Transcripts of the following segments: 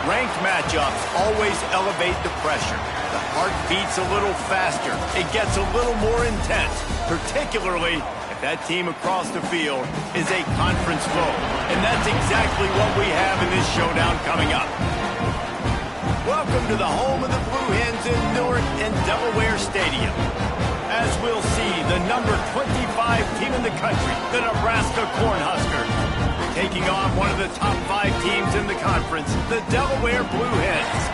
Ranked matchups always elevate the pressure. The heart beats a little faster. It gets a little more intense, particularly if that team across the field is a conference foe. And that's exactly what we have in this showdown coming up. Welcome to the home of the Blue Hens in Newark and Delaware Stadium. As we'll see, the number 25 team in the country, the Nebraska Cornhuskers, taking on one of the top 5 teams in the conference, the Delaware Blue Hens.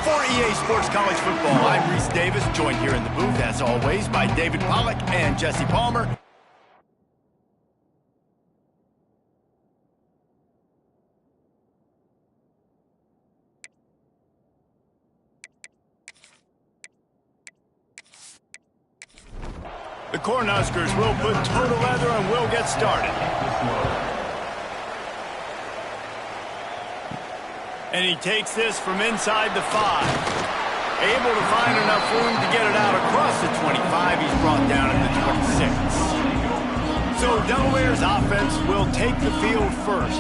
For EA Sports College Football, I'm Reese Davis, joined here in the booth, as always, by David Pollack and Jesse Palmer. The Cornhuskers will put toe to leather and we'll get started. And he takes this from inside the 5. Able to find enough room to get it out across the 25. He's brought down at the 26. So Delaware's offense will take the field first.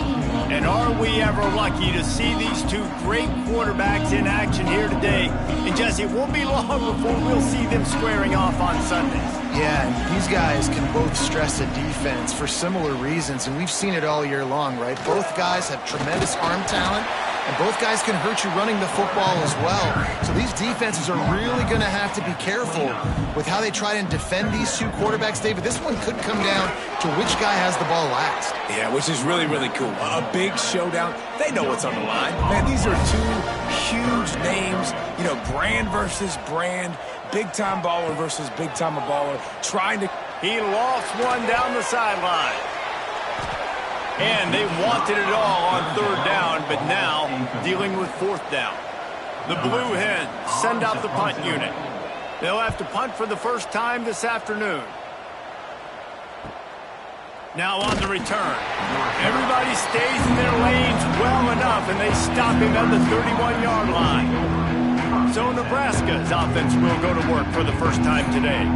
And are we ever lucky to see these two great quarterbacks in action here today? And Jesse, it won't be long before we'll see them squaring off on Sundays. Yeah, and these guys can both stress a defense for similar reasons, and we've seen it all year long, right? Both guys have tremendous arm talent, and both guys can hurt you running the football as well. So these defenses are really going to have to be careful with how they try and defend these two quarterbacks, David. This one could come down to which guy has the ball last. Yeah, which is really, really cool. A big showdown. They know what's on the line. Man, these are two huge names, you know, brand versus brand. Big-time baller versus big-time baller. Trying to... He lost one down the sideline. And they wanted it all on 3rd down, but now dealing with 4th down. The Blue Hens send out the punt unit. They'll have to punt for the first time this afternoon. Now on the return. Everybody stays in their lanes well enough, and they stop him at the 31-yard line. So Nebraska's offense will go to work for the first time today.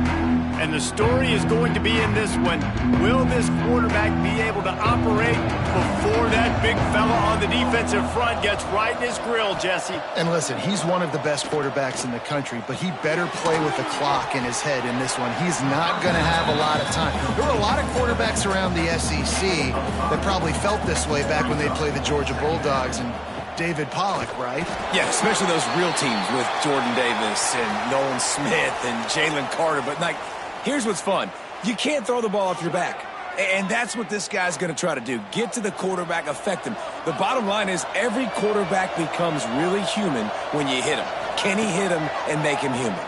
And the story is going to be in this one. Will this quarterback be able to operate before that big fella on the defensive front gets right in his grill, Jesse? And listen, he's one of the best quarterbacks in the country, but he better play with the clock in his head in this one. He's not going to have a lot of time. There were a lot of quarterbacks around the SEC that probably felt this way back when they played the Georgia Bulldogs and David Pollack, right? Yeah, especially those real teams with Jordan Davis and Nolan Smith and Jalen Carter. But, like, here's what's fun. You can't throw the ball off your back. And that's what this guy's going to try to do. Get to the quarterback, affect him. The bottom line is every quarterback becomes really human when you hit him. Can he hit him and make him human?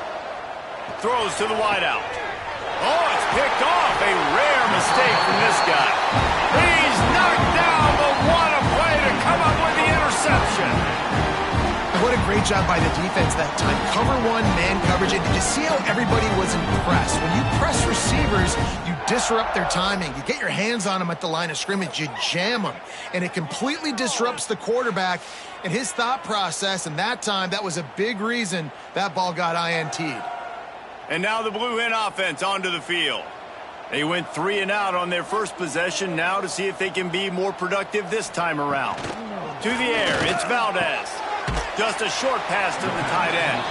Throws to the wideout. Oh, it's picked off. A rare mistake from this guy. He's knocked down, but what a play to come up with the interception. What a great job by the defense that time. Cover 1, man coverage. And did you see how everybody was impressed? When you press receivers, you disrupt their timing. You get your hands on them at the line of scrimmage. You jam them. And it completely disrupts the quarterback and his thought process. And that time, that was a big reason that ball got INT'd. And now the Blue Hen offense onto the field. They went 3 and out on their first possession now to see if they can be more productive this time around. To the air, it's Valdez. Just a short pass to the tight end.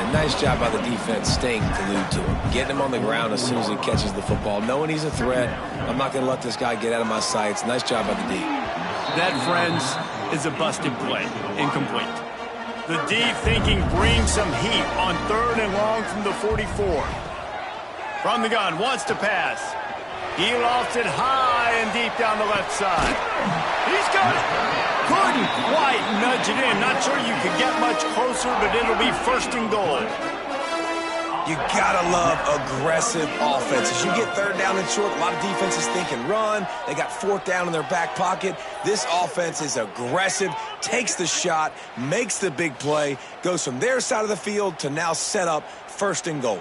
And nice job by the defense staying glued to him. Getting him on the ground as soon as he catches the football. Knowing he's a threat, I'm not going to let this guy get out of my sights. Nice job by the D. That, friends, is a busted play. Incomplete. The D thinking bring some heat on 3rd and long from the 44. From the gun, wants to pass. He lofts it high and deep down the left side. He's got it. Couldn't quite nudge it in. Not sure you could get much closer, but it'll be 1st and goal. You gotta love aggressive offense. As you get 3rd down and short, a lot of defenses think and run. They got 4th down in their back pocket. This offense is aggressive, takes the shot, makes the big play, goes from their side of the field to now set up 1st and goal.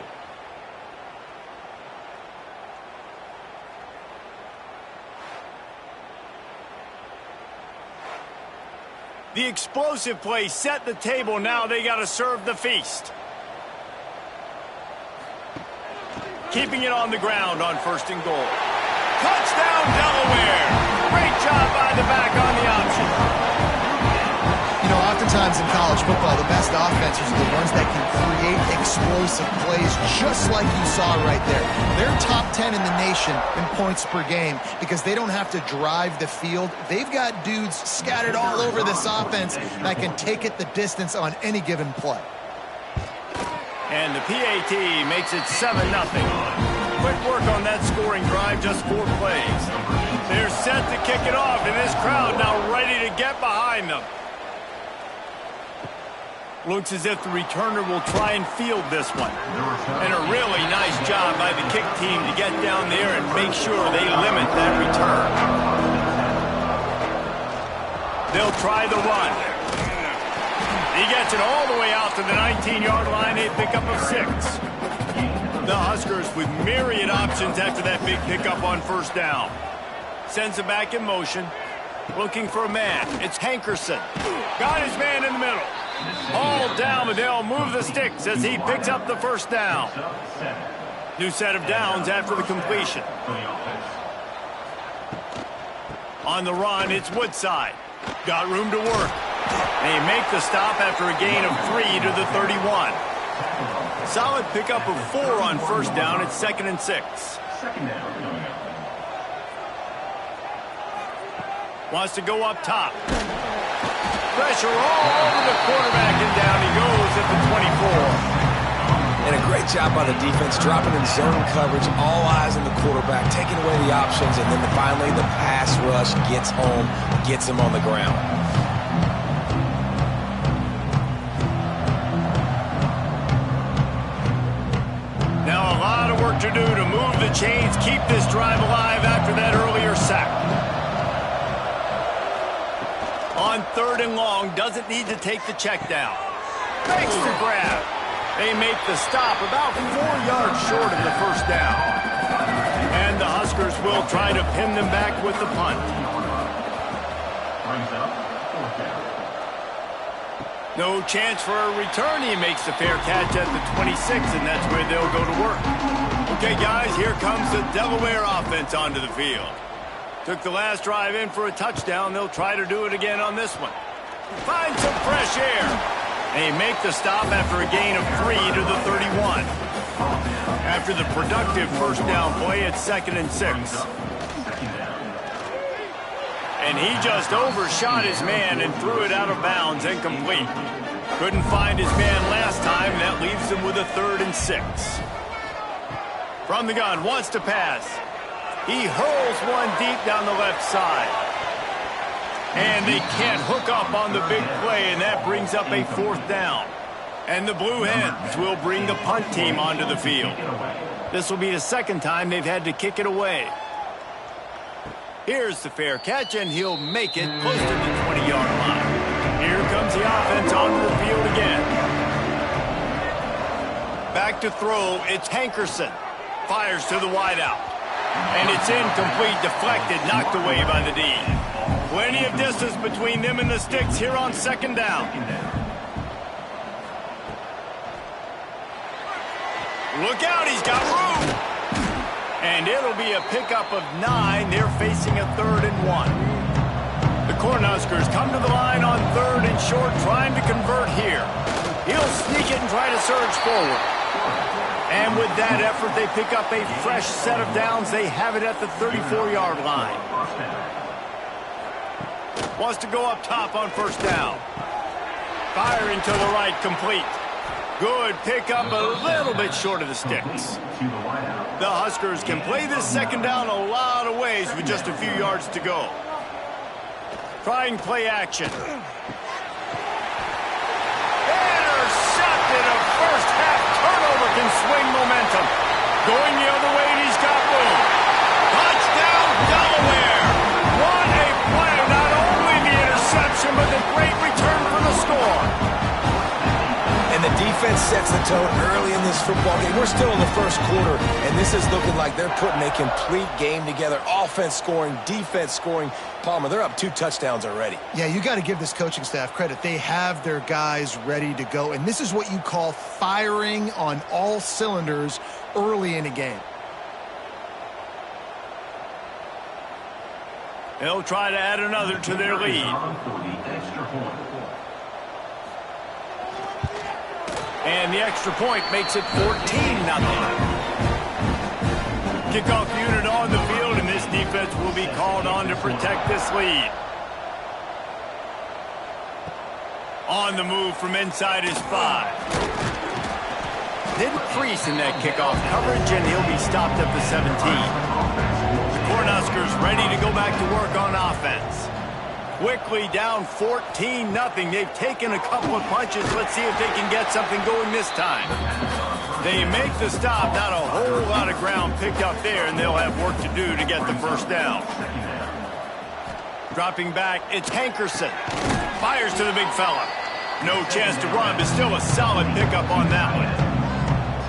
The explosive play set the table. Now they got to serve the feast. Keeping it on the ground on 1st and goal. Touchdown, Delaware. Great job by the back on the option. times in college football, the best offenses are the ones that can create explosive plays just like you saw right there. They're top 10 in the nation in points per game because they don't have to drive the field. They've got dudes scattered all over this offense that can take it the distance on any given play. And the PAT makes it 7-0. Quick work on that scoring drive, just 4 plays. They're set to kick it off, and this crowd now ready to get behind them. Looks as if the returner will try and field this one. And a really nice job by the kick team to get down there and make sure they limit that return. They'll try the run. He gets it all the way out to the 19-yard line, a pickup of 6. The Huskers with myriad options after that big pickup on first down. Sends it back in motion. Looking for a man. It's Hankerson. Got his man in the middle. All down, but they'll move the sticks as he picks up the first down. New set of downs after the completion. On the run, it's Woodside. Got room to work. They make the stop after a gain of 3 to the 31. Solid pickup of 4 on first down. It's 2nd and 6. Wants to go up top. Pressure all over the quarterback, and down he goes at the 24. And a great job by the defense, dropping in zone coverage, all eyes on the quarterback, taking away the options, and then finally the pass rush gets home, gets him on the ground. Now a lot of work to do to move the chains, keep this drive alive after that earlier sack. On 3rd and long, doesn't need to take the check down. Makes the grab. They make the stop about 4 yards short of the first down. And the Huskers will try to pin them back with the punt. No chance for a return. He makes the fair catch at the 26, and that's where they'll go to work. Okay, guys, here comes the Delaware offense onto the field. Took the last drive in for a touchdown. They'll try to do it again on this one. Find some fresh air. They make the stop after a gain of 3 to the 31. After the productive first down play, it's 2nd and 6. And he just overshot his man and threw it out of bounds, incomplete. Couldn't find his man last time, and that leaves him with a 3rd and 6. From the gun, wants to pass. He hurls one deep down the left side. And they can't hook up on the big play, and that brings up a 4th down. And the Blue Hens will bring the punt team onto the field. This will be the 2nd time they've had to kick it away. Here's the fair catch, and he'll make it close to the 20-yard line. Here comes the offense onto the field again. Back to throw, it's Hankerson. Fires to the wideout. And it's incomplete, deflected, knocked away by the D. Plenty of distance between them and the sticks here on 2nd down. Look out, he's got room. And it'll be a pickup of 9. They're facing a 3rd and 1. The Cornhuskers come to the line on 3rd and short, trying to convert here. He'll sneak it and try to surge forward. And with that effort, they pick up a fresh set of downs. They have it at the 34-yard line. Wants to go up top on first down. Firing to the right, complete. Good pickup, a little bit short of the sticks. The Huskers can play this 2nd down a lot of ways with just a few yards to go. Trying play action. Intercepted, a first half turnover can swing momentum. Going the other way, and he's got room. Touchdown, Delaware. What a play. Not only the interception, but the great return for the score. And the defense sets the tone early in this football game. We're still in the first quarter, and this is looking like they're putting a complete game together. Offense scoring, defense scoring. Palmer, they're up 2 touchdowns already. Yeah, you got to give this coaching staff credit. They have their guys ready to go, and this is what you call firing on all cylinders early in a game. They'll try to add another to their lead. And the extra point makes it 14-0. Kickoff unit on the field, and this defense will be called on to protect this lead. On the move from inside his 5. Didn't crease in that kickoff coverage, and he'll be stopped at the 17. The Cornhuskers ready to go back to work on offense. Quickly down 14-0. They've taken a couple of punches. Let's see if they can get something going this time. They make the stop. Not a whole lot of ground picked up there, and they'll have work to do to get the first down. Dropping back, it's Hankerson. Fires to the big fella. No chance to run, but still a solid pickup on that one.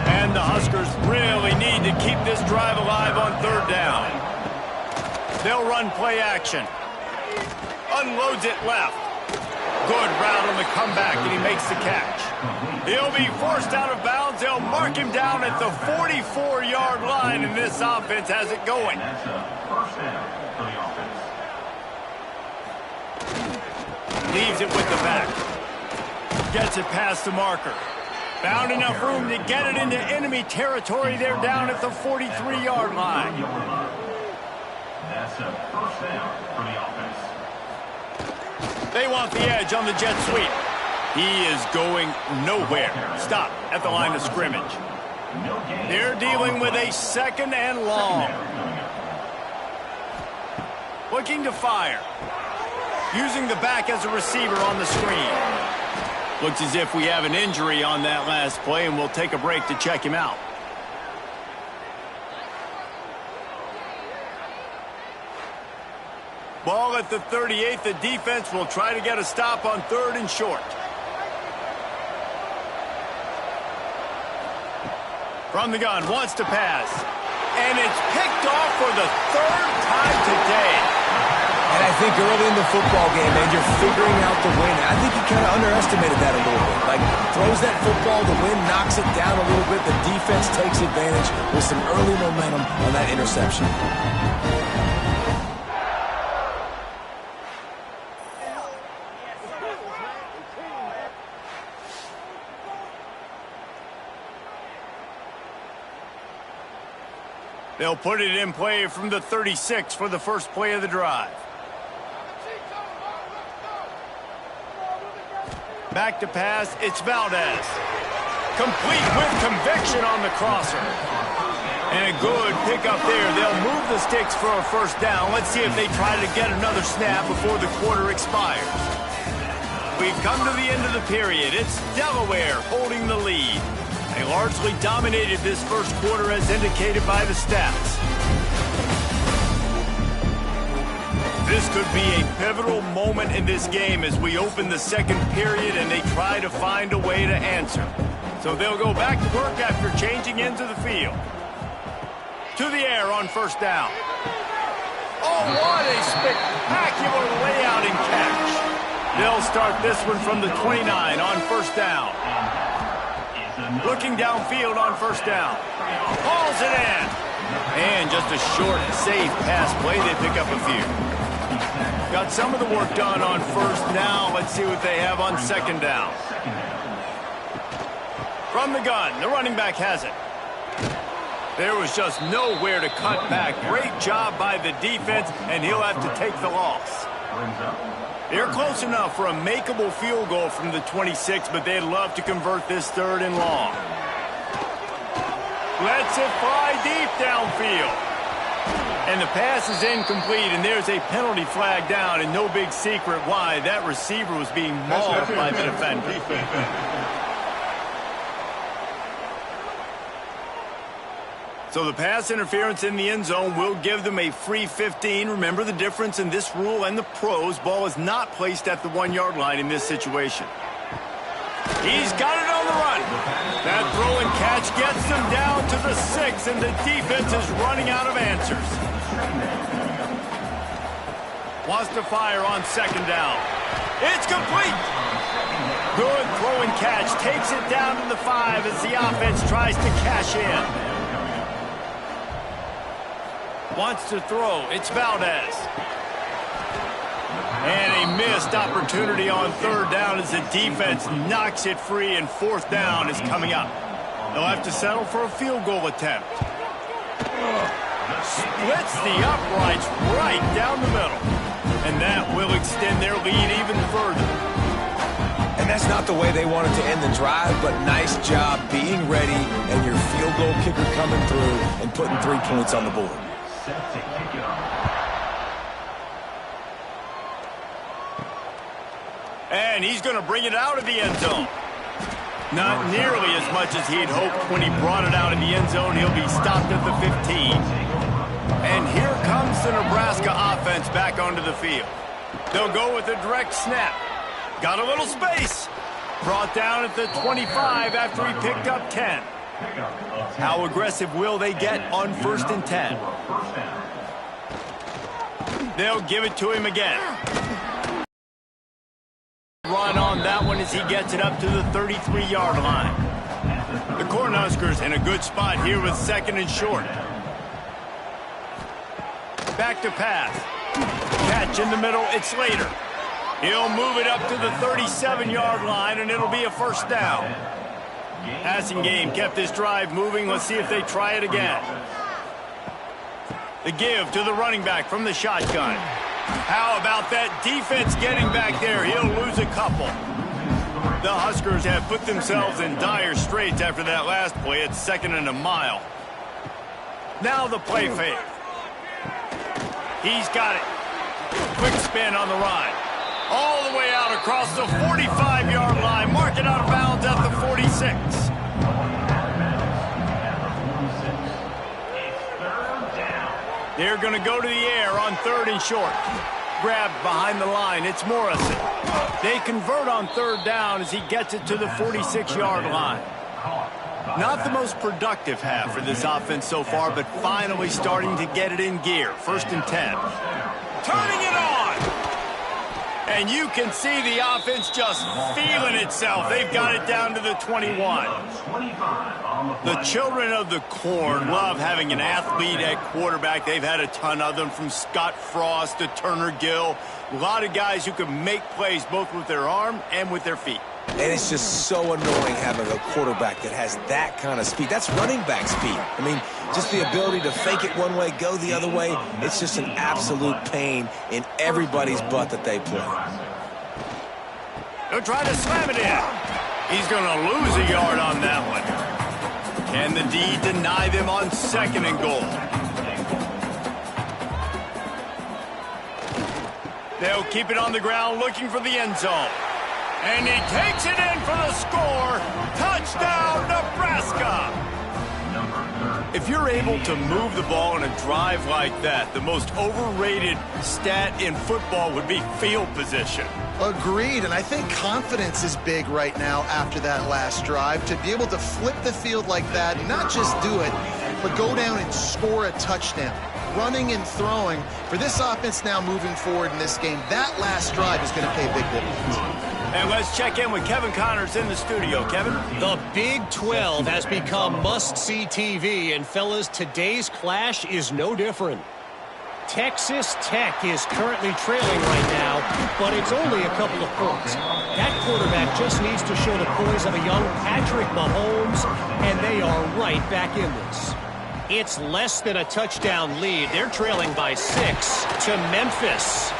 And the Huskers really need to keep this drive alive on third down. They'll run play action. Unloads it left. Good route on the comeback, and he makes the catch. He'll be forced out of bounds. They'll mark him down at the 44-yard line, and this offense has it going. Leaves it with the back. Gets it past the marker. Found enough room to get it into enemy territory. They're down at the 43-yard line. That's a first down for the offense. They want the edge on the jet sweep. He is going nowhere. Stop at the line of scrimmage. They're dealing with a second and long. Looking to fire. Using the back as a receiver on the screen. Looks as if we have an injury on that last play, and we'll take a break to check him out. Ball at the 38. The defense will try to get a stop on third and short. From the gun, wants to pass. And it's picked off for the third time today. And I think early in the football game, man, you're figuring out the win. I think he kind of underestimated that a little bit. Like, throws that football, the wind knocks it down a little bit. The defense takes advantage with some early momentum on that interception. They'll put it in play from the 36 for the first play of the drive. Back to pass, it's Valdez. Complete with conviction on the crosser. And a good pickup there. They'll move the sticks for a first down. Let's see if they try to get another snap before the quarter expires. We've come to the end of the period. It's Delaware holding the lead. They largely dominated this first quarter as indicated by the stats. This could be a pivotal moment in this game as we open the second period and they try to find a way to answer. So they'll go back to work after changing into the field. To the air on first down. Oh, what a spectacular layout and catch. They'll start this one from the 29 on first down. Looking downfield on first down. Hauls it in. And just a short, safe pass play. They pick up a few. Got some of the work done on first. Now let's see what they have on second down. From the gun, the running back has it. There was just nowhere to cut back. Great job by the defense, and he'll have to take the loss. They're close enough for a makeable field goal from the 26, but they'd love to convert this third and long. Lets it fly deep downfield. And the pass is incomplete, and there's a penalty flag down, and no big secret why. That receiver was being mauled by the defender. So the pass interference in the end zone will give them a free 15. Remember the difference in this rule and the pros. Ball is not placed at the 1-yard line in this situation. He's got it on the run. That throw and catch gets them down to the 6, and the defense is running out of answers. Wants to fire on second down. It's complete. Good throw and catch. Takes it down to the 5 as the offense tries to cash in. Wants to throw. It's Valdez. And a missed opportunity on third down as the defense knocks it free, and fourth down is coming up. They'll have to settle for a field goal attempt. Splits the uprights right down the middle. And that will extend their lead even further. And that's not the way they wanted to end the drive, but nice job being ready and your field goal kicker coming through and putting 3 points on the board. Set to kick it off. And he's going to bring it out of the end zone. Not nearly as much as he'd hoped when he brought it out in the end zone. He'll be stopped at the 15. And here comes the Nebraska offense back onto the field. They'll go with a direct snap. Got a little space. Brought down at the 25 after he picked up 10. How aggressive will they get on 1st and 10? They'll give it to him again. Run on that one as he gets it up to the 33-yard line. The Cornhuskers in a good spot here with 2nd and short. Back to pass. Catch in the middle, it's Later. He'll move it up to the 37-yard line, and it'll be a first down. Passing game kept this drive moving. Let's see if they try it again. The give to the running back from the shotgun. How about that defense getting back there? He'll lose a couple. The Huskers have put themselves in dire straits after that last play. It's 2nd and a mile. Now the play fake. He's got it. Quick spin on the run. All the way out across the 45-yard line. Mark it out of bounds at the 46. They're going to go to the air on 3rd and short. Grabbed behind the line. It's Morrison. They convert on 3rd down as he gets it to the 46-yard line. Not the most productive half for this offense so far, but finally starting to get it in gear. 1st and 10. Turning it on! And you can see the offense just feeling itself. They've got it down to the 21. The children of the Corn love having an athlete at quarterback. They've had a ton of them, from Scott Frost to Turner Gill. A lot of guys who can make plays both with their arm and with their feet. And it's just so annoying having a quarterback that has that kind of speed. That's running back speed. I mean, just the ability to fake it one way, go the other way. It's just an absolute pain in everybody's butt that they play. They'll try to slam it in. He's going to lose a yard on that one. Can the D deny them on 2nd and goal? They'll keep it on the ground looking for the end zone. And he takes it in for the score. Touchdown, Nebraska! If you're able to move the ball in a drive like that, the most overrated stat in football would be field position. Agreed, and I think confidence is big right now after that last drive. To be able to flip the field like that, not just do it, but go down and score a touchdown. Running and throwing. For this offense now moving forward in this game, that last drive is going to pay big dividends. And let's check in with Kevin Connors in the studio. Kevin? The Big 12 has become must-see TV, and fellas, today's clash is no different. Texas Tech is currently trailing right now, but it's only a couple of points. That quarterback just needs to show the poise of a young Patrick Mahomes, and they are right back in this. It's less than a touchdown lead. They're trailing by 6 to Memphis.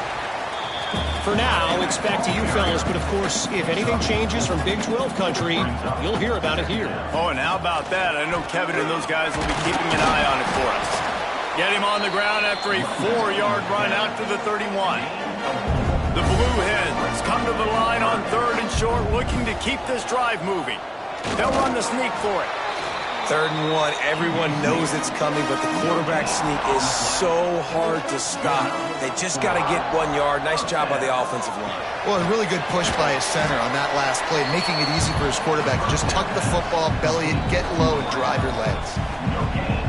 For now, it's back to you fellas, but of course, if anything changes from Big 12 country, you'll hear about it here. Oh, and how about that? I know Kevin and those guys will be keeping an eye on it for us. Get him on the ground after a 4-yard run out to the 31. The Blue Hens come to the line on 3rd and short, looking to keep this drive moving. They'll run the sneak for it. 3rd and 1, everyone knows it's coming, but the quarterback sneak is so hard to stop. They just got to get 1 yard. Nice job by the offensive line. Well, a really good push by his center on that last play, making it easy for his quarterback to just tuck the football, belly it, get low, and drive your legs.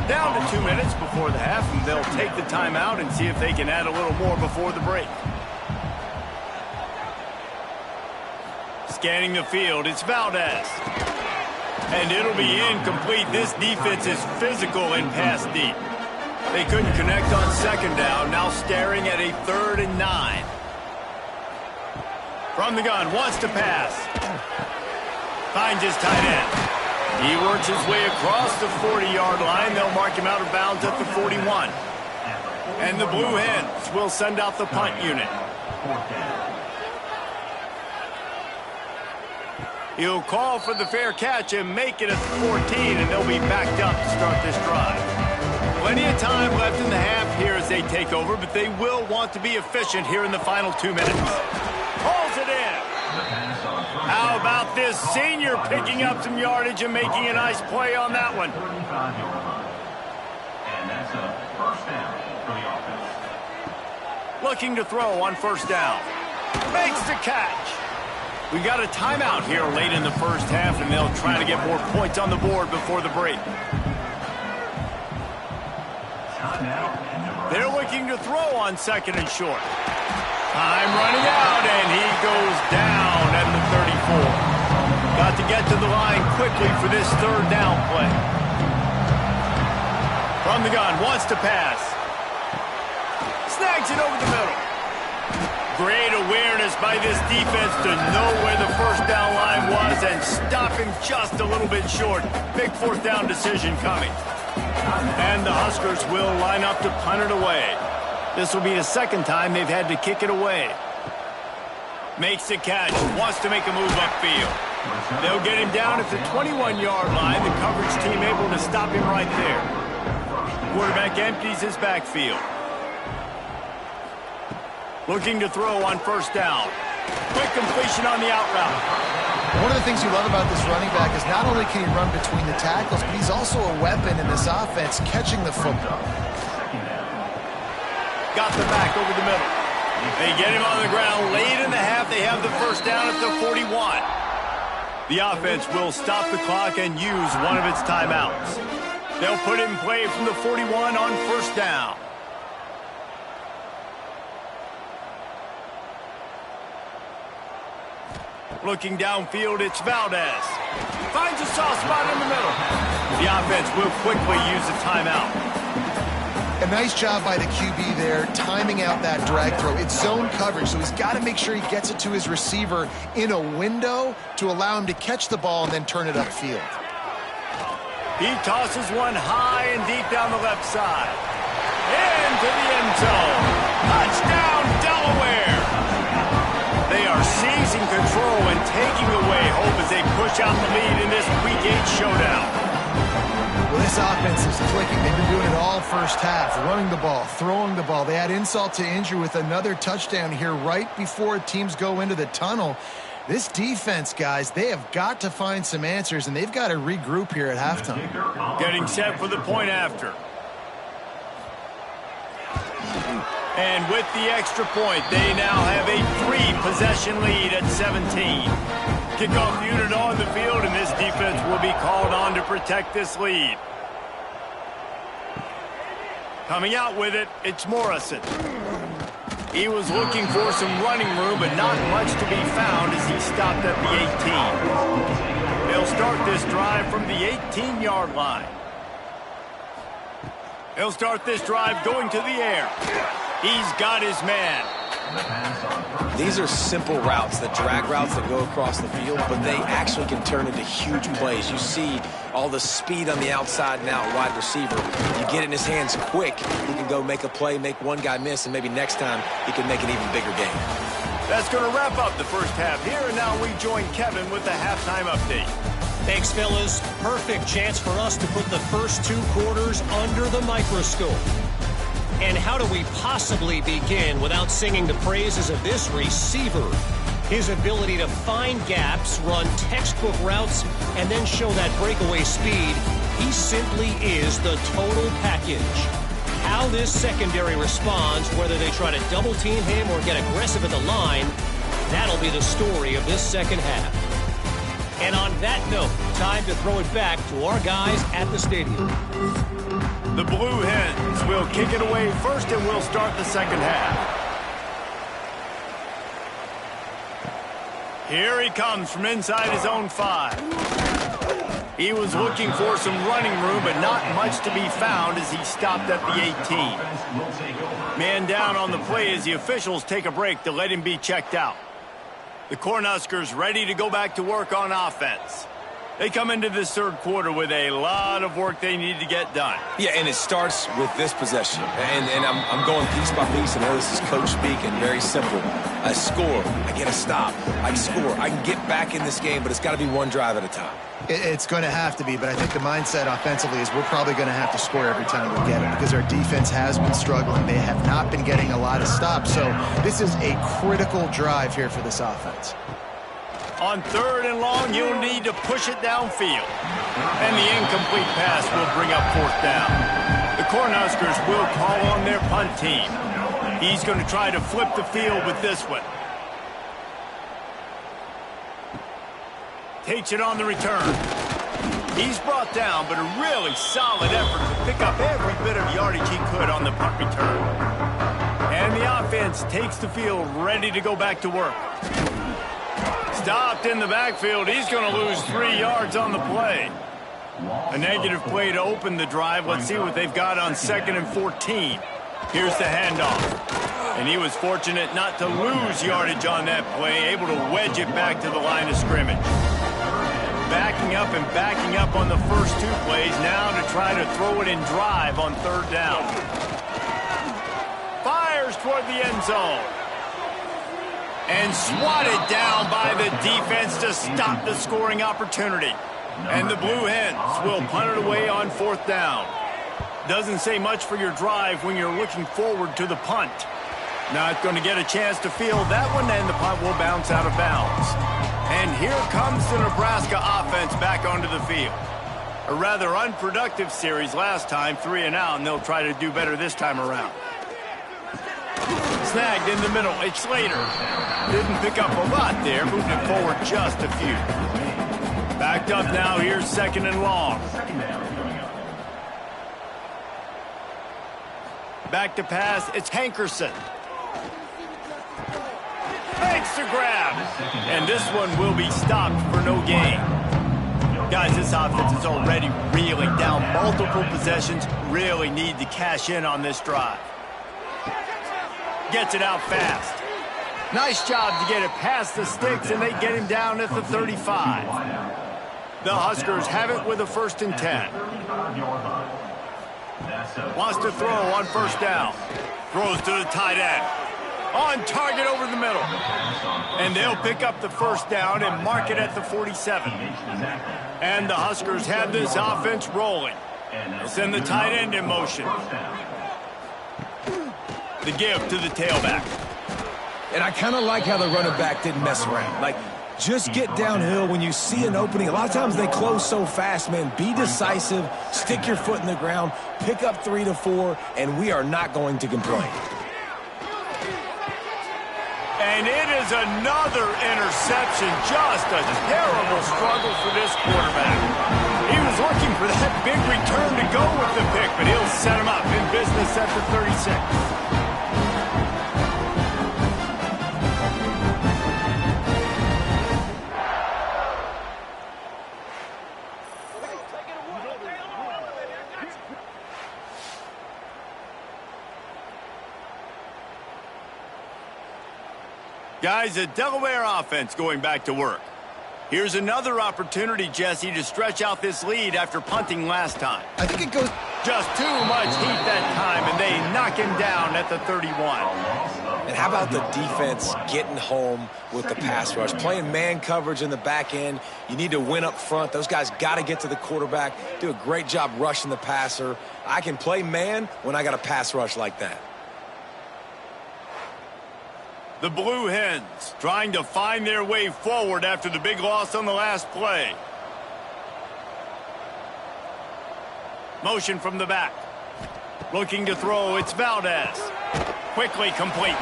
Down to 2 minutes before the half, and they'll take the timeout and see if they can add a little more before the break. Scanning the field, it's Valdez. And it'll be incomplete. This defense is physical and pass deep. They couldn't connect on 2nd down. Now staring at a 3rd and 9. From the gun, wants to pass. Finds his tight end. He works his way across the 40-yard line. They'll mark him out of bounds at the 41. And the Blue Hens will send out the punt unit. He'll call for the fair catch and make it at the 14, and they'll be backed up to start this drive. Plenty of time left in the half here as they take over, but they will want to be efficient here in the final 2 minutes. Pulls it in. How about this senior picking up some yardage and making a nice play on that one? And that's a first down for the offense. Looking to throw on first down. Makes the catch. We got a timeout here late in the first half, and they'll try to get more points on the board before the break. They're looking to throw on second and short. Time running out, and he goes down at the 34. Got to get to the line quickly for this third down play. From the gun, wants to pass. Snags it over the middle. Great awareness by this defense to know where the first down line was and stop him just a little bit short. Big fourth down decision coming. And the Huskers will line up to punt it away. This will be the second time they've had to kick it away. Makes the catch, wants to make a move upfield. They'll get him down at the 21-yard line. The coverage team able to stop him right there. Quarterback empties his backfield. Looking to throw on first down. Quick completion on the out route. One of the things you love about this running back is not only can he run between the tackles, but he's also a weapon in this offense catching the football. Got the back over the middle. They get him on the ground late in the half. They have the first down at the 41. The offense will stop the clock and use one of its timeouts. They'll put it in play from the 41 on first down. Looking downfield, it's Valdez. Finds a soft spot in the middle. The offense will quickly use a timeout. A nice job by the QB there, timing out that drag throw. It's zone coverage, so he's got to make sure he gets it to his receiver in a window to allow him to catch the ball and then turn it upfield. He tosses one high and deep down the left side. Into the end zone. Touchdown, Delaware! They are seizing control and taking away hope as they push out the lead in this Week 8 showdown. Well, this offense is clicking. They've been doing it all first half, running the ball, throwing the ball. They add insult to injury with another touchdown here right before teams go into the tunnel. This defense, guys, they have got to find some answers, and they've got to regroup here at halftime. Getting set for the point after. And with the extra point, they now have a 3-possession lead at 17. Kickoff unit on the field, and this defense will be called on to protect this lead. Coming out with it, it's Morrison. He was looking for some running room, but not much to be found as he stopped at the 18. They'll start this drive from the 18-yard line. They'll start this drive going to the air. He's got his man. These are simple routes, the drag routes that go across the field, but they actually can turn into huge plays. You see all the speed on the outside now, wide receiver. You get it in his hands quick, he can go make a play, make one guy miss, and maybe next time he can make an even bigger game. That's going to wrap up the first half here, and now we join Kevin with the halftime update. Thanks, fellas. Perfect chance for us to put the first 2 quarters under the microscope. And how do we possibly begin without singing the praises of this receiver? His ability to find gaps, run textbook routes, and then show that breakaway speed. He simply is the total package. How this secondary responds, whether they try to double team him or get aggressive at the line, that'll be the story of this second half. And on that note, time to throw it back to our guys at the stadium. The Blue Hens will kick it away first, and we'll start the second half. Here he comes from inside his own 5. He was looking for some running room, but not much to be found as he stopped at the 18. Man down on the play as the officials take a break to let him be checked out. The Cornhuskers ready to go back to work on offense. They come into this third quarter with a lot of work they need to get done. Yeah, and it starts with this possession. And I'm going piece by piece. I know this is coach speak and very simple. I score. I get a stop. I score. I can get back in this game, but it's got to be one drive at a time. It's going to have to be, but I think the mindset offensively is we're probably going to have to score every time we get it because our defense has been struggling. They have not been getting a lot of stops, so this is a critical drive here for this offense. On third and long, you'll need to push it downfield. And the incomplete pass will bring up fourth down. The Cornhuskers will call on their punt team. He's going to try to flip the field with this one. Takes it on the return. He's brought down, but a really solid effort to pick up every bit of yardage he could on the punt return. And the offense takes the field ready to go back to work. Stopped in the backfield. He's going to lose 3 yards on the play. A negative play to open the drive. Let's see what they've got on 2nd and 14. Here's the handoff. And he was fortunate not to lose yardage on that play, able to wedge it back to the line of scrimmage. Backing up on the first 2 plays, now to try to throw it in drive on third down. Fires toward the end zone. And swatted down by the defense to stop the scoring opportunity. And the Blue Hens will punt it away on 4th down. Doesn't say much for your drive when you're looking forward to the punt. Not going to get a chance to field that one, and the punt will bounce out of bounds. And here comes the Nebraska offense back onto the field. A rather unproductive series last time, 3 and out, and they'll try to do better this time around. Snagged in the middle. It's Slater. Didn't pick up a lot there, moving it forward just a few. Backed up now, here's 2nd and long. Back to pass, it's Hankerson. Makes the grab. And this one will be stopped for no gain. Guys, this offense is already reeling down multiple possessions. Really need to cash in on this drive. Gets it out fast. Nice job to get it past the sticks, and they get him down at the 35. The Huskers have it with a 1st and 10. Wants to throw on 1st down. Throws to the tight end. On target over the middle. And they'll pick up the 1st down and mark it at the 47. And the Huskers have this offense rolling. They'll send the tight end in motion. The give to the tailback. And I kind of like how the running back didn't mess around. Like, just get downhill when you see an opening. A lot of times they close so fast, man. Be decisive, stick your foot in the ground, pick up 3 to 4, and we are not going to complain. And it is another interception. Just a terrible struggle for this quarterback. He was looking for that big return to go with the pick, but he'll set him up in business at the 36. Guys, the Delaware offense going back to work. Here's another opportunity, Jesse, to stretch out this lead after punting last time. I think it goes just too much heat that time, and they knock him down at the 31. And how about the defense getting home with the pass rush? Playing man coverage in the back end. You need to win up front. Those guys got to get to the quarterback, do a great job rushing the passer. I can play man when I got a pass rush like that. The Blue Hens trying to find their way forward after the big loss on the last play. Motion from the back. Looking to throw, it's Valdez. Quickly complete.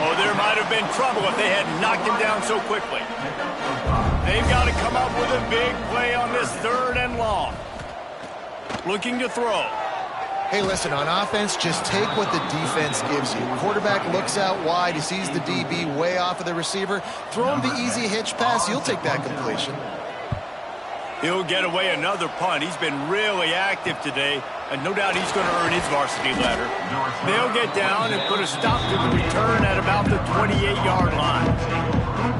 Oh, there might have been trouble if they had knocked him down so quickly. They've got to come up with a big play on this 3rd and long. Looking to throw. Hey, listen, on offense, just take what the defense gives you. Quarterback looks out wide. He sees the DB way off of the receiver. Throw him the easy hitch pass. You'll take that completion. He'll get away another punt. He's been really active today, and no doubt he's going to earn his varsity letter. They'll get down and put a stop to the return at about the 28-yard line.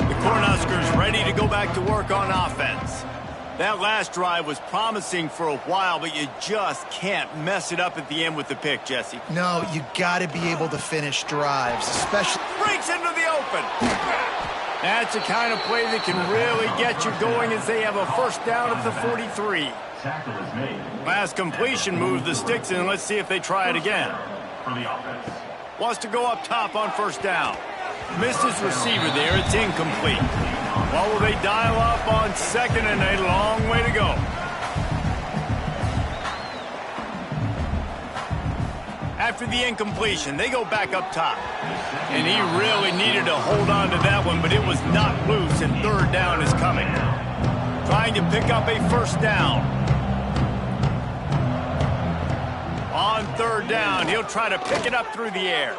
The Cornhuskers ready to go back to work on offense. That last drive was promising for a while, but you just can't mess it up at the end with the pick, Jesse. No, you got to be able to finish drives, especially... Breaks into the open. That's the kind of play that can really get you going as they have a first down at the 43. Tackle is made. Last completion moved the sticks in. Let's see if they try it again. For the offense. Wants to go up top on first down. Missed his receiver there. It's incomplete. What will they dial up on second, and a long way to go. After the incompletion, they go back up top. And he really needed to hold on to that one, but it was not loose, and third down is coming. Trying to pick up a first down. On third down, he'll try to pick it up through the air.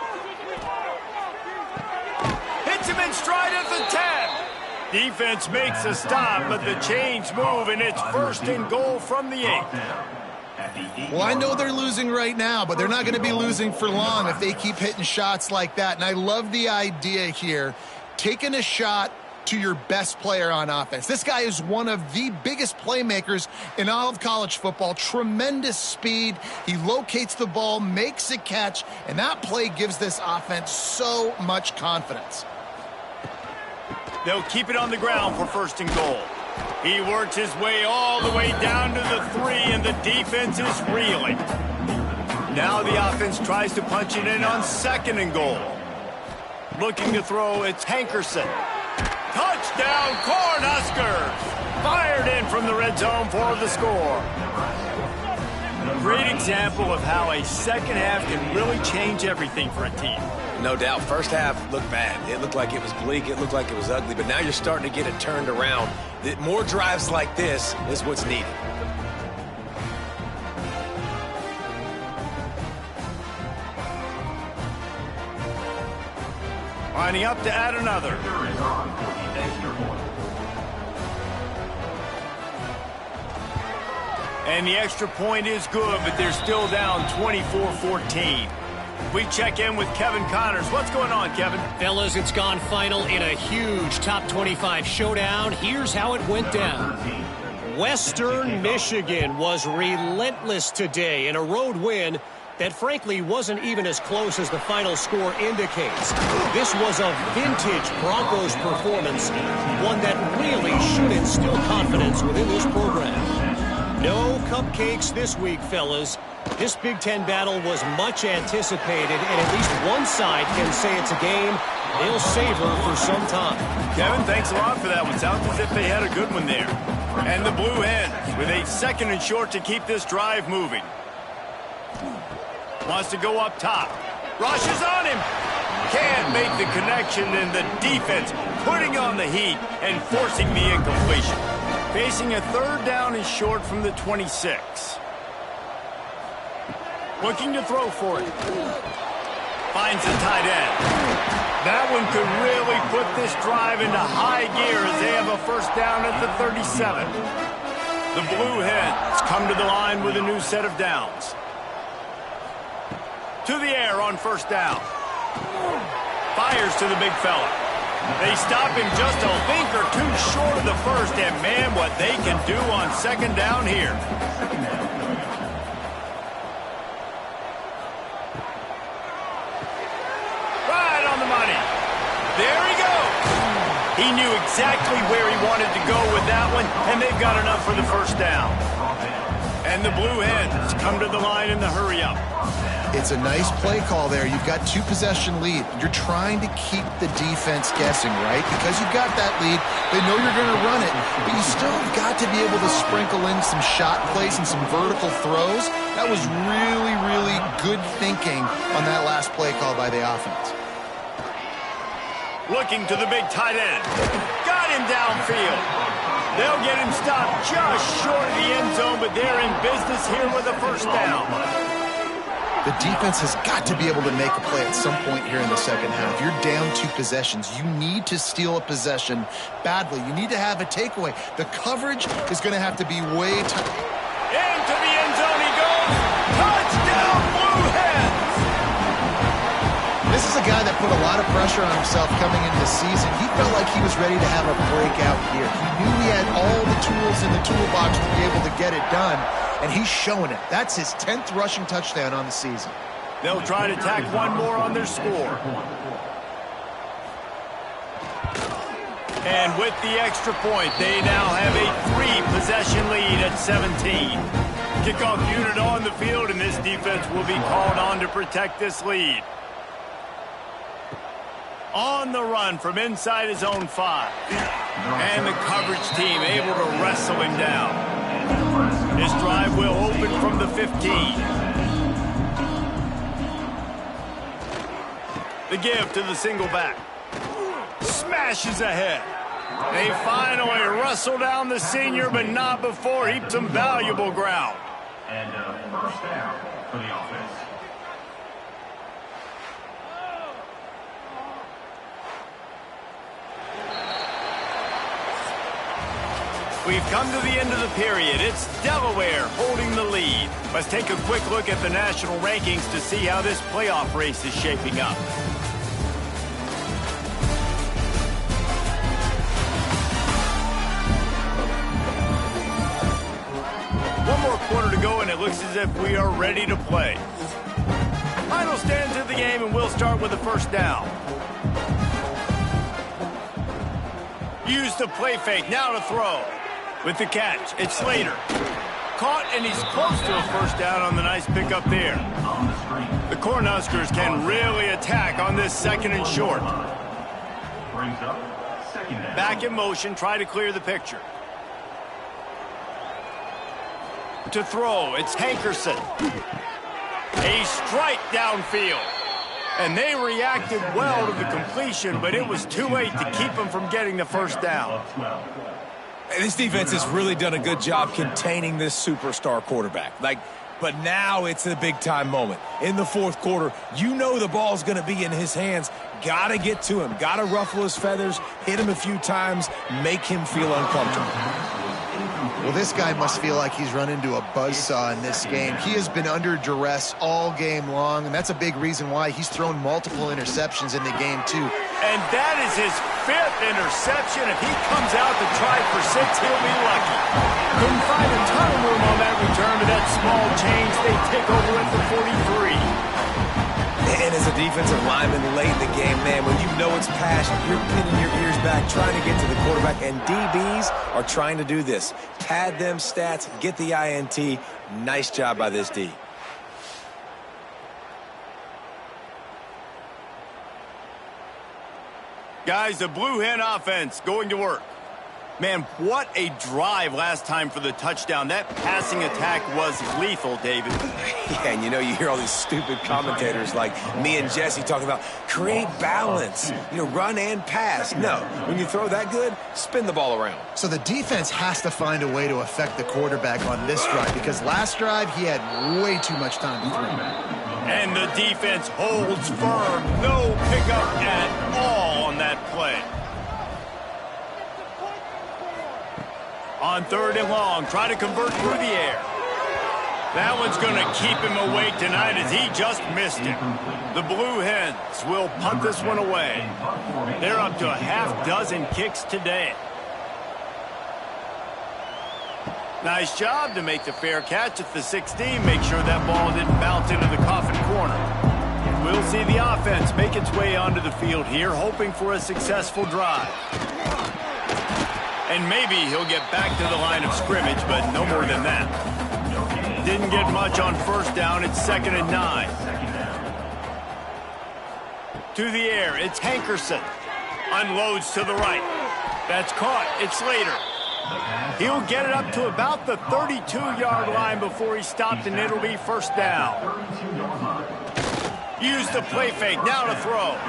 Hits him in stride at the 10. Defense makes a stop, but the chains move, and it's first and goal from the 8. Well, I know they're losing right now, but they're not going to be losing for long if they keep hitting shots like that. And I love the idea here, taking a shot to your best player on offense. This guy is one of the biggest playmakers in all of college football. Tremendous speed. He locates the ball, makes a catch, and that play gives this offense so much confidence. They'll keep it on the ground for first and goal. He works his way all the way down to the 3, and the defense is reeling. Now the offense tries to punch it in on second and goal. Looking to throw, it's Hankerson. Touchdown, Cornhuskers! Fired in from the red zone for the score. Great example of how a second half can really change everything for a team. No doubt. First half looked bad. It looked like it was bleak. It looked like it was ugly. But now you're starting to get it turned around. More drives like this is what's needed. Lining up to add another. Is on for the extra point. And the extra point is good, but they're still down 24-14. We check in with Kevin Connors. What's going on, Kevin? Fellas, it's gone final in a huge top 25 showdown. Here's how it went down. Western Michigan was relentless today in a road win that frankly wasn't even as close as the final score indicates. This was a vintage Broncos performance, one that really should instill confidence within this program. No cupcakes this week, fellas. This Big Ten battle was much anticipated, and at least one side can say it's a game they'll savor for some time. Kevin, thanks a lot for that one. Sounds as if they had a good one there. And the Blue Hens with a second and short to keep this drive moving. Wants to go up top. Rushes on him. Can't make the connection, and the defense putting on the heat and forcing the incompletion. Facing a third down and short from the 26. Looking to throw for it. Finds the tight end. That one could really put this drive into high gear as they have a first down at the 37. The Blue Hens come to the line with a new set of downs. To the air on first down. Fires to the big fella. They stop him just a link or two short of the first, and man, what they can do on second down here. Right on the money. There he goes. He knew exactly where he wanted to go with that one, and they've got enough for the first down. And the Blue Hens come to the line in the hurry-up. It's a nice play call there. You've got 2-possession lead. You're trying to keep the defense guessing, right? Because you've got that lead. They know you're going to run it, but you still have got to be able to sprinkle in some shot plays and some vertical throws. That was really, really good thinking on that last play call by the offense. Looking to the big tight end. Got him downfield. They'll get him stopped just short of the end zone, but they're in business here with a first down. The defense has got to be able to make a play at some point here in the second half. You're down 2 possessions. You need to steal a possession badly. You need to have a takeaway. The coverage is going to have to be way tight. Into the end zone he goes. Touchdown, Blue Hens! This is a guy that put a lot of pressure on himself coming into the season. He felt like he was ready to have a breakout year. He knew he had all the tools in the toolbox to be able to get it done, and he's showing it. That's his 10th rushing touchdown on the season. They'll try to tack one more on their score. And with the extra point, they now have a 3-possession lead at 17. Kickoff unit on the field, and this defense will be called on to protect this lead. On the run from inside his own 5. And the coverage team able to wrestle him down. This drive will open from the 15. The give to the single back. Smashes ahead. They finally wrestle down the senior, but not before. Heaped some valuable ground. And first down for the offense. We've come to the end of the period. It's Delaware holding the lead. Let's take a quick look at the national rankings to see how this playoff race is shaping up. One more quarter to go, and it looks as if we are ready to play. Final stands of the game, and we'll start with the first down. Use the play fake, now to throw. With the catch, it's Slater. Caught, and he's close to a first down on the nice pickup there. The Cornhuskers can really attack on this 2nd and short. Brings up second down. Back in motion, try to clear the picture. To throw, it's Hankerson. A strike downfield. And they reacted well to the completion, but it was too late to keep them from getting the first down. This defense has really done a good job containing this superstar quarterback. But now it's a big-time moment. In the 4th quarter, you know the ball's going to be in his hands. Got to get to him. Got to ruffle his feathers, hit him a few times, make him feel uncomfortable. Well, this guy must feel like he's run into a buzzsaw in this game. He has been under duress all game long, and that's a big reason why he's thrown multiple interceptions in the game, too. And that is his 5th interception. If he comes out to try for 6, he'll be lucky. Couldn't find a ton of room on that return to that small change. They take over at the 43. And as a defensive lineman late in the game, man, when you know it's passion, you're pinning your ears back, trying to get to the quarterback, and DBs are trying to do this. Pad them stats, get the INT. Nice job by this D. Guys, the Blue Hen offense going to work. Man, what a drive last time for the touchdown. That passing attack was lethal, David. Yeah, and you hear all these stupid commentators like me and Jesse talking about create balance, run and pass. No, when you throw that good, spin the ball around. So the defense has to find a way to affect the quarterback on this drive, because last drive he had way too much time to throw. And the defense holds firm. No pickup at all on that play. On 3rd and long, try to convert through the air. That one's going to keep him awake tonight as he just missed it. The Blue Hens will punt this one away. They're up to a half-dozen kicks today. Nice job to make the fair catch at the 16. Make sure that ball didn't bounce into the coffin corner. We'll see the offense make its way onto the field here, hoping for a successful drive. And maybe he'll get back to the line of scrimmage, but no more than that. Didn't get much on first down. It's 2nd and 9. To the air, it's Hankerson. Unloads to the right. That's caught. It's Slater. He'll get it up to about the 32-yard line before he stopped, and it'll be first down. Use the play fake. Now to throw.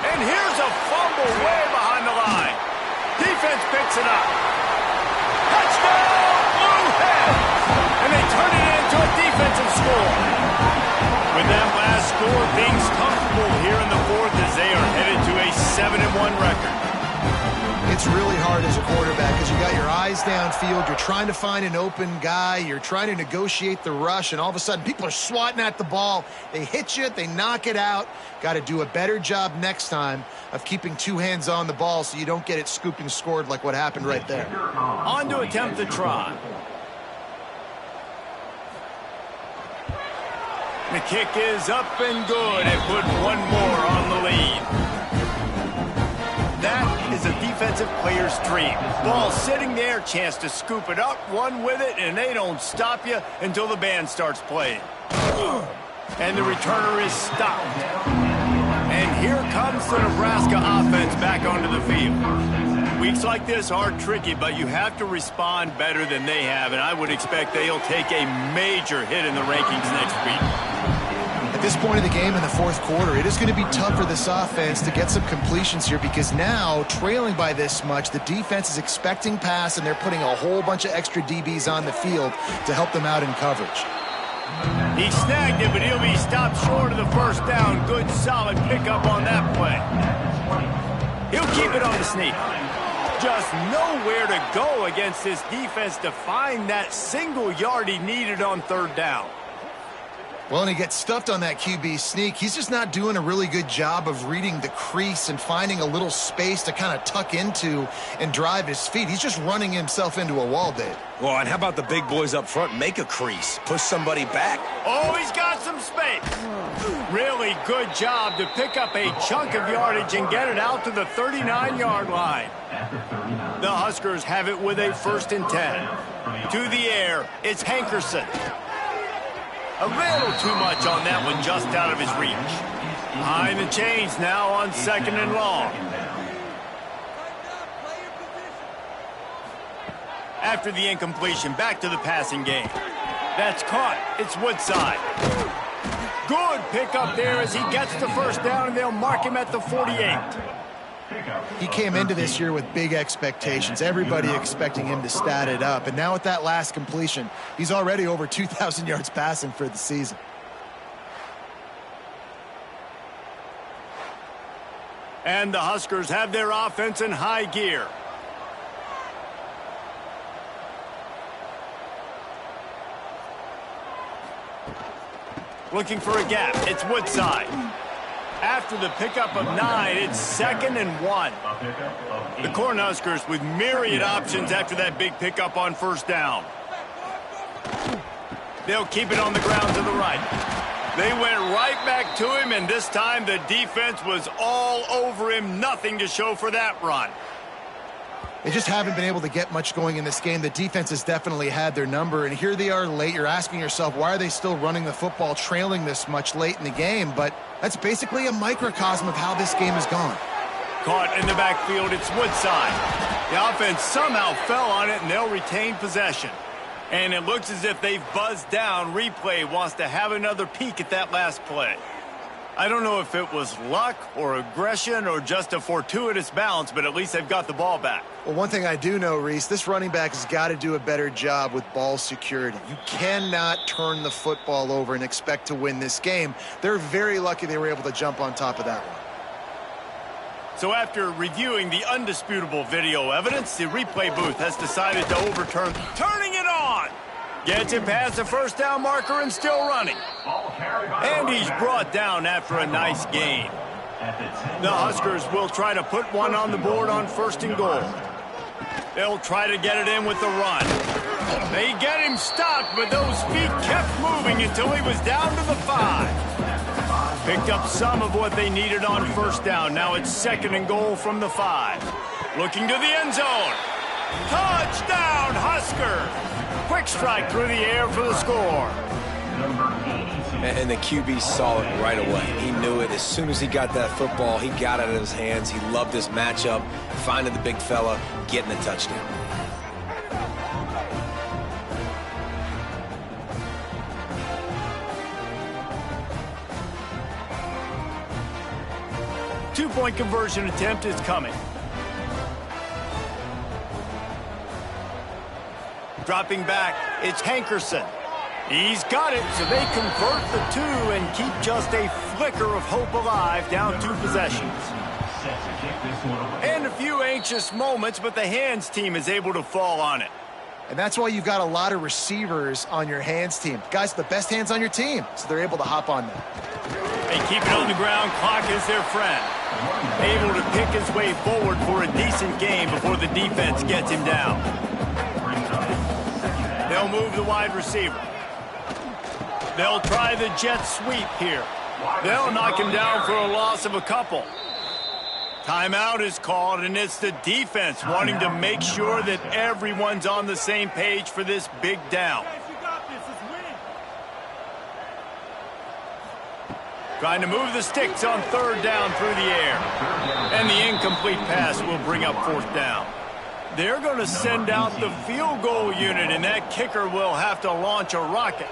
And here's a fumble way behind the line. Defense picks it up. Touchdown, Blue Hens! And they turn it into a defensive score. With that last score, things comfortable here in the 4th as they are headed to a 7-1 record. It's really hard as a quarterback because you got your eyes downfield. You're trying to find an open guy. You're trying to negotiate the rush, and all of a sudden people are swatting at the ball. They hit you. They knock it out. Got to do a better job next time of keeping two hands on the ball so you don't get it scooped and scored like what happened right there. On to attempt the try. The kick is up and good. It put one more on the lead. That is a defensive player's dream. Ball sitting there, chance to scoop it up, run with it, and they don't stop you until the band starts playing. And the returner is stopped. And here comes the Nebraska offense back onto the field. Weeks like this are tricky, but you have to respond better than they have, and I would expect they'll take a major hit in the rankings next week. At this point of the game in the fourth quarter, it is going to be tough for this offense to get some completions here because now, trailing by this much, the defense is expecting pass, and they're putting a whole bunch of extra DBs on the field to help them out in coverage. He snagged it, but he'll be stopped short of the first down. Good, solid pickup on that play. He'll keep it on the sneak. Just nowhere to go against this defense to find that single yard he needed on third down. Well, and he gets stuffed on that QB sneak. He's just not doing a really good job of reading the crease and finding a little space to kind of tuck into and drive his feet. He's just running himself into a wall, Dave. Well, and how about the big boys up front? Make a crease. Push somebody back. Oh, he's got some space. Really good job to pick up a chunk of yardage and get it out to the 39-yard line. The Huskers have it with a 1st and 10. To the air, it's Hankerson. A little too much on that one, just out of his reach. Behind the chains now on 2nd and long. After the incompletion, back to the passing game. That's caught. It's Woodside. Good pickup there as he gets the first down, and they'll mark him at the 48. He came into this year with big expectations. Everybody expecting him to stat it up. And now with that last completion, he's already over 2,000 yards passing for the season. And the Huskers have their offense in high gear. Looking for a gap. It's Woodside. After the pickup of 9, it's 2nd and 1. The Cornhuskers with myriad options after that big pickup on first down. They'll keep it on the ground to the right. They went right back to him, and this time the defense was all over him. Nothing to show for that run. They just haven't been able to get much going in this game. The defense has definitely had their number, and here they are late. You're asking yourself, why are they still running the football trailing this much late in the game? But that's basically a microcosm of how this game has gone. Caught in the backfield, it's Woodside. The offense somehow fell on it, and they'll retain possession. And it looks as if they've buzzed down. Replay wants to have another peek at that last play. I don't know if it was luck or aggression or just a fortuitous bounce, but at least they've got the ball back. Well, one thing I do know, Reese, this running back has got to do a better job with ball security. You cannot turn the football over and expect to win this game. They're very lucky they were able to jump on top of that one. So after reviewing the undisputable video evidence, the replay booth has decided to overturn. Turning it on! Gets it past the first down marker and still running. And he's brought down after a nice gain. The Huskers will try to put one on the board on 1st and goal. They'll try to get it in with the run. They get him stopped, but those feet kept moving until he was down to the 5. Picked up some of what they needed on first down. Now it's 2nd and goal from the 5. Looking to the end zone. Touchdown, Husker! Quick strike through the air for the score. And the QB saw it right away. He knew it. As soon as he got that football, he got it in his hands. He loved this matchup, finding the big fella, getting the touchdown. Two-point conversion attempt is coming. Dropping back, it's Hankerson. He's got it, so they convert the 2 and keep just a flicker of hope alive, down 2 possessions. And a few anxious moments, but the hands team is able to fall on it. And that's why you've got a lot of receivers on your hands team. Guys with the best hands on your team, so they're able to hop on them. They keep it on the ground. Clock is their friend. Able to pick his way forward for a decent game before the defense gets him down. They'll move the wide receiver. They'll try the jet sweep here. They'll knock him down for a loss of a couple. Timeout is called, and it's the defense wanting to make sure that everyone's on the same page for this big down. Trying to move the sticks on third down through the air. And the incomplete pass will bring up fourth down. They're going to send out the field goal unit, and that kicker will have to launch a rocket.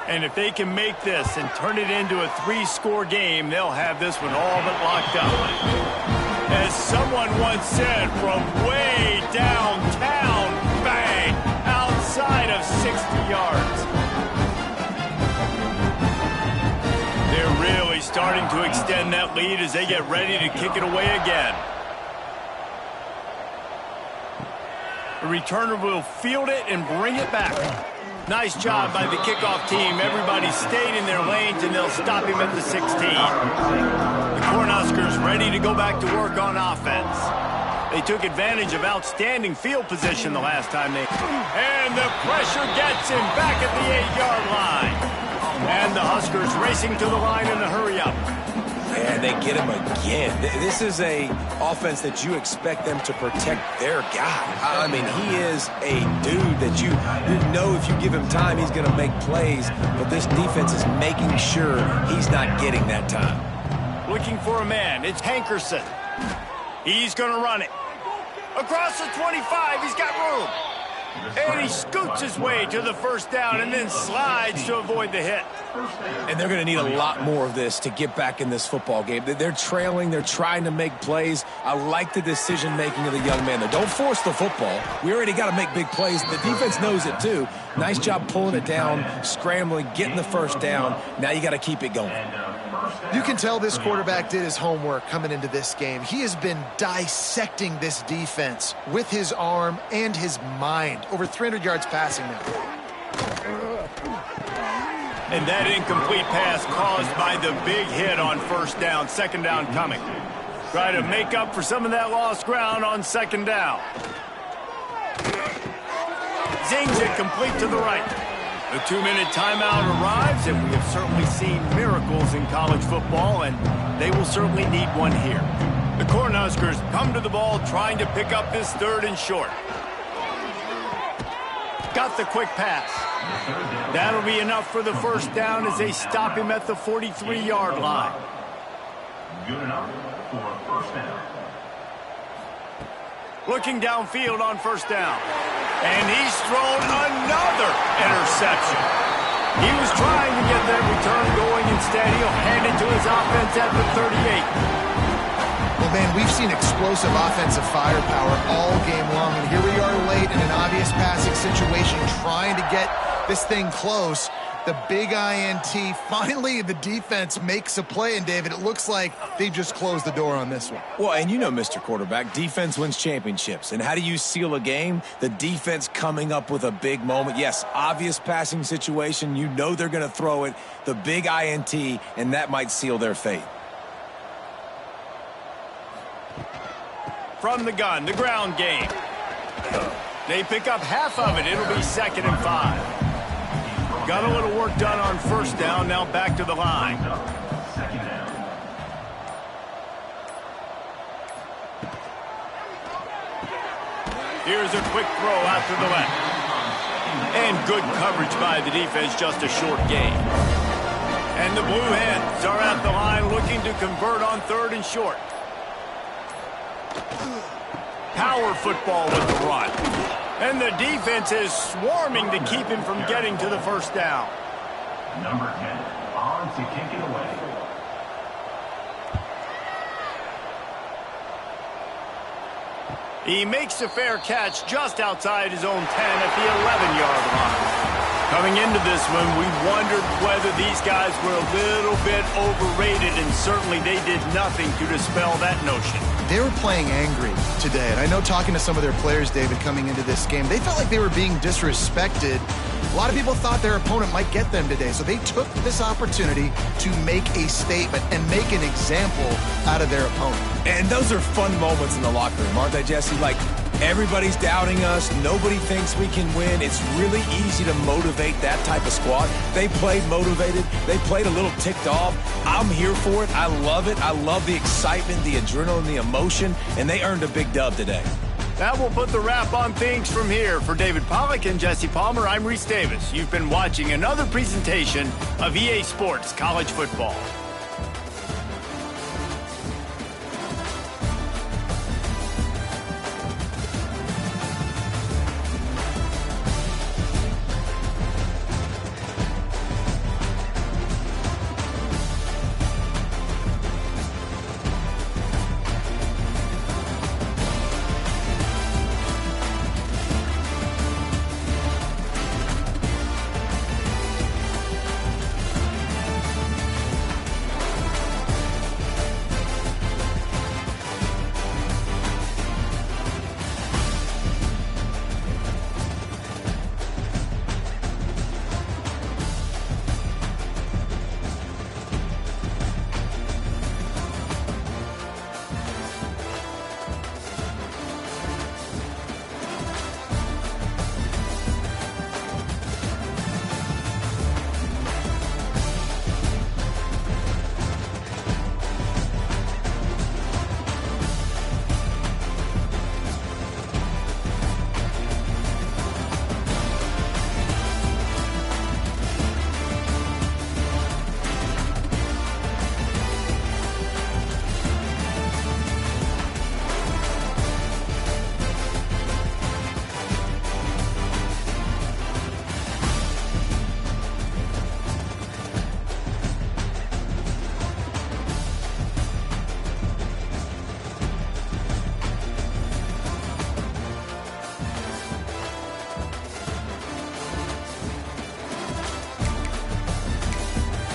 And if they can make this and turn it into a 3-score game, they'll have this one all but locked up. As someone once said, from way downtown, bang, outside of 60 yards. They're really starting to extend that lead as they get ready to kick it away again. The returner will field it and bring it back. Nice job by the kickoff team. Everybody stayed in their lanes, and they'll stop him at the 16. The Cornhuskers ready to go back to work on offense. They took advantage of outstanding field position the last time they... And the pressure gets him back at the 8-yard line. And the Huskers racing to the line in a hurry-up. And they get him again. This is a offense that you expect them to protect their guy. I mean, he is a dude that you know if you give him time, he's going to make plays. But this defense is making sure he's not getting that time. Looking for a man. It's Hankerson. He's going to run it. Across the 25, he's got room. And he scoots his way to the first down and then slides to avoid the hit. And they're going to need a lot more of this to get back in this football game. They're trailing. They're trying to make plays. I like the decision-making of the young man, though. Don't force the football. We already got to make big plays. The defense knows it, too. Nice job pulling it down, scrambling, getting the first down. Now you got to keep it going. You can tell this quarterback did his homework coming into this game. He has been dissecting this defense with his arm and his mind. Over 300 yards passing now. And that incomplete pass caused by the big hit on first down. Second down coming. Try to make up for some of that lost ground on second down. Zings it complete to the right. The 2-minute timeout arrives, and we have certainly seen miracles in college football, and they will certainly need one here. The Cornhuskers come to the ball trying to pick up this third and short. Got the quick pass. That'll be enough for the first down as they stop him at the 43-yard line. Good enough for a first down. Looking downfield on first down. And he's thrown another interception. He was trying to get that return going. Instead, he'll hand it to his offense at the 38. Well, man, we've seen explosive offensive firepower all game long, and here we are late in an obvious passing situation trying to get this thing close. The big INT. Finally, the defense makes a play, and David, it looks like they just closed the door on this one. Well, and you know, Mr. Quarterback, defense wins championships. And how do you seal a game? The defense coming up with a big moment. Yes, obvious passing situation. You know they're going to throw it. The big INT, and that might seal their fate. From the gun, the ground game. They pick up half of it. It'll be 2nd and 5. Got a little work done on first down. Now back to the line. Here's a quick throw out to the left. And good coverage by the defense, just a short gain. And the Blue Hens are at the line looking to convert on third and short. Power football with the run. And the defense is swarming to keep him from getting to the first down. Number 10, on to kick it away. He makes a fair catch just outside his own 10 at the 11-yard line. Coming into this one, we wondered whether these guys were a little bit overrated, and certainly they did nothing to dispel that notion. they were playing angry today. And I know talking to some of their players, David, coming into this game, they felt like they were being disrespected. A lot of people thought their opponent might get them today, so they took this opportunity to make a statement and make an example out of their opponent. And those are fun moments in the locker room, aren't they, Jesse? Like, everybody's doubting us. Nobody thinks we can win. It's really easy to motivate that type of squad. They played motivated. They played a little ticked off. I'm here for it. I love it. I love the excitement, the adrenaline, the emotion, and they earned a big dub today. That will put the wrap on things from here. For David Pollack and Jesse Palmer, I'm Reese Davis. You've been watching another presentation of EA Sports College Football.